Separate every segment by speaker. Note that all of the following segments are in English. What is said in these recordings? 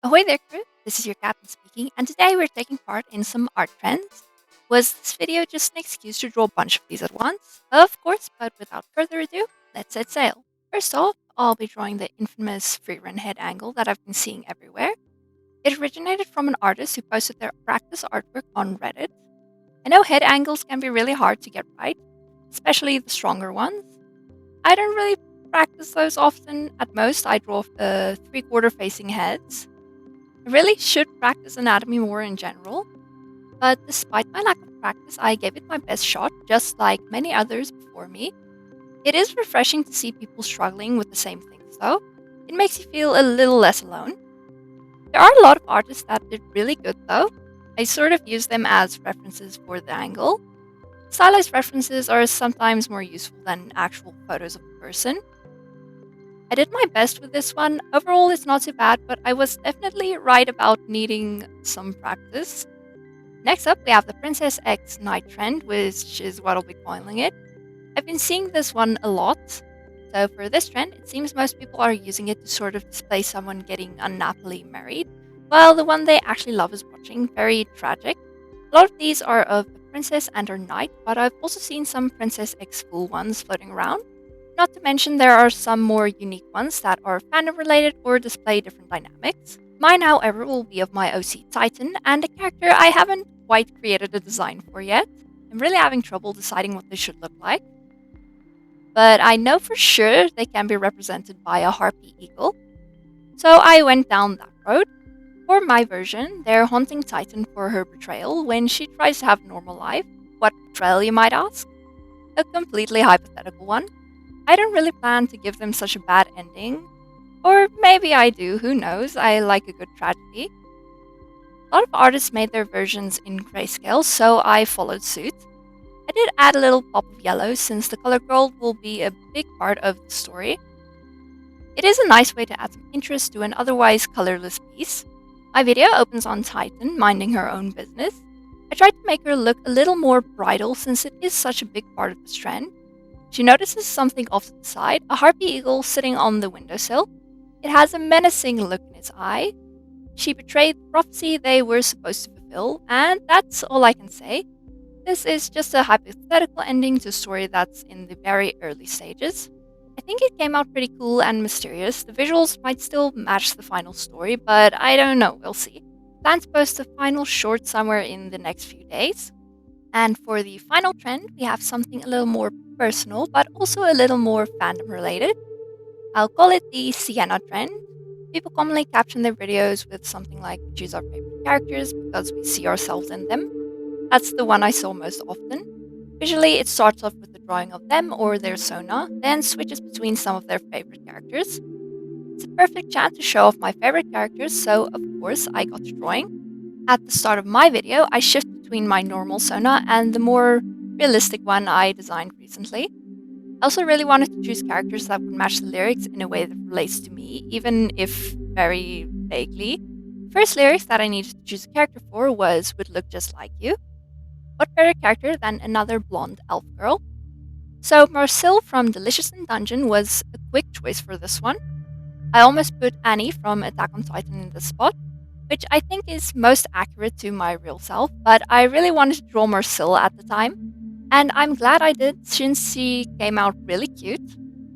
Speaker 1: Ahoy there, crew! This is your captain speaking, and today we're taking part in some art trends. Was this video just an excuse to draw a bunch of these at once? Of course, but without further ado, let's set sail. First off, I'll be drawing the infamous Frieren Head angle that I've been seeing everywhere. It originated from an artist who posted their practice artwork on Reddit. I know head angles can be really hard to get right, especially the stronger ones. I don't really practice those often. At most, I draw three-quarter facing heads. I really should practice anatomy more in general, but despite my lack of practice, I gave it my best shot, just like many others before me. It is refreshing to see people struggling with the same things, though. It makes you feel a little less alone. There are a lot of artists that did really good, though. I sort of use them as references for the angle. Stylized references are sometimes more useful than actual photos of the person. I did my best with this one. Overall, it's not too bad, but I was definitely right about needing some practice. Next up, we have the Princess X Night Trend, which is what I'll be calling it. I've been seeing this one a lot. So for this trend, it seems most people are using it to sort of display someone getting unhappily married, while the one they actually love is watching. Very tragic. A lot of these are of a princess and her knight, but I've also seen some Princess X Fool ones floating around. Not to mention, there are some more unique ones that are fandom related or display different dynamics. Mine, however, will be of my OC Titan and a character I haven't quite created a design for yet. I'm really having trouble deciding what they should look like, but I know for sure they can be represented by a harpy eagle. So I went down that road. For my version, they're haunting Titan for her betrayal when she tries to have a normal life. What betrayal, you might ask? A completely hypothetical one. I don't really plan to give them such a bad ending. Or maybe I do, who knows, I like a good tragedy. A lot of artists made their versions in grayscale, so I followed suit. I did add a little pop of yellow since the color gold will be a big part of the story. It is a nice way to add some interest to an otherwise colorless piece. My video opens on Titan minding her own business. I tried to make her look a little more bridal since it is such a big part of this trend. She notices something off to the side, a harpy eagle sitting on the windowsill. It has a menacing look in its eye. She betrayed the prophecy they were supposed to fulfill, and that's all I can say. This is just a hypothetical ending to a story that's in the very early stages. I think it came out pretty cool and mysterious. The visuals might still match the final story, but I don't know, we'll see. Plan to post a final short somewhere in the next few days. And for the final trend, we have something a little more personal, but also a little more fandom related. I'll call it the Sienna trend. People commonly caption their videos with something like "We choose our favorite characters because we see ourselves in them." That's the one I saw most often. Visually, it starts off with a drawing of them or their Sona, then switches between some of their favorite characters. It's a perfect chance to show off my favorite characters, so of course I got to drawing. At the start of my video, I shift between my normal Sona and the more realistic one I designed recently. I also really wanted to choose characters that would match the lyrics in a way that relates to me, even if very vaguely. The first lyrics that I needed to choose a character for was "Would look just like you." What better character than another blonde elf girl? So Marcel from Delicious in Dungeon was a quick choice for this one. I almost put Annie from Attack on Titan in this spot, which I think is most accurate to my real self, but I really wanted to draw Marcel at the time. And I'm glad I did, since she came out really cute.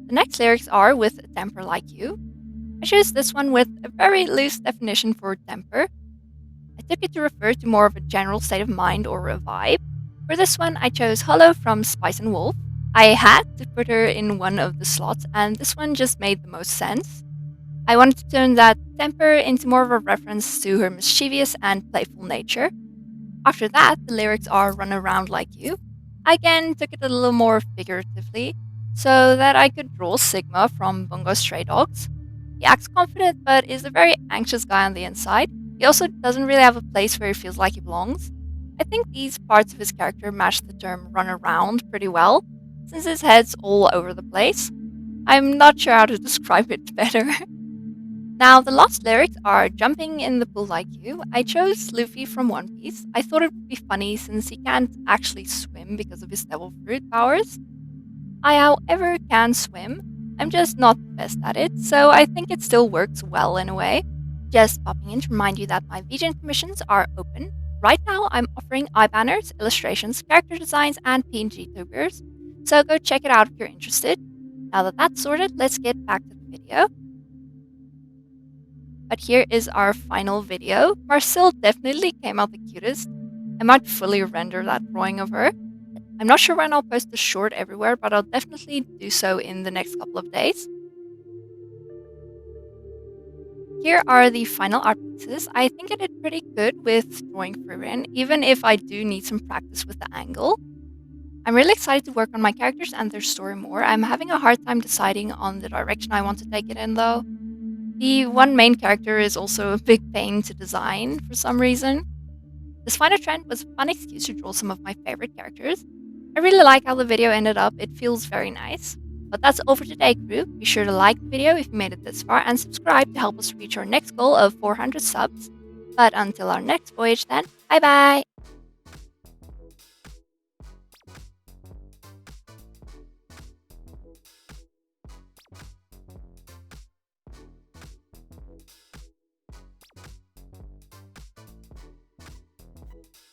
Speaker 1: The next lyrics are "With a temper like you." I chose this one with a very loose definition for temper. I took it to refer to more of a general state of mind or a vibe. For this one, I chose Hollow from Spice and Wolf. I had to put her in one of the slots, and this one just made the most sense. I wanted to turn that temper into more of a reference to her mischievous and playful nature. After that, the lyrics are "Run around like you." I again took it a little more figuratively, so that I could draw Sigma from Bungo Stray Dogs. He acts confident, but is a very anxious guy on the inside. He also doesn't really have a place where he feels like he belongs. I think these parts of his character match the term "run around" pretty well, since his head's all over the place. I'm not sure how to describe it better. Now, the last lyrics are "Jumping in the pool like you." I chose Luffy from One Piece. I thought it would be funny since he can't actually swim because of his devil fruit powers. I, however, can swim. I'm just not the best at it, so I think it still works well in a way. Just popping in to remind you that my VGen commissions are open. Right now, I'm offering eye banners, illustrations, character designs, and PNG tubers, so go check it out if you're interested. Now that that's sorted, let's get back to the video. But here is our final video. Marcel definitely came out the cutest. I might fully render that drawing of her. I'm not sure when I'll post the short everywhere, but I'll definitely do so in the next couple of days. Here are the final art pieces. I think I did pretty good with drawing Frieren, even if I do need some practice with the angle. I'm really excited to work on my characters and their story more. I'm having a hard time deciding on the direction I want to take it in though. The one main character is also a big pain to design for some reason. This final trend was a fun excuse to draw some of my favorite characters. I really like how the video ended up, it feels very nice. But that's all for today, Krew. Be sure to like the video if you made it this far and subscribe to help us reach our next goal of 400 subs. But until our next voyage then, bye bye!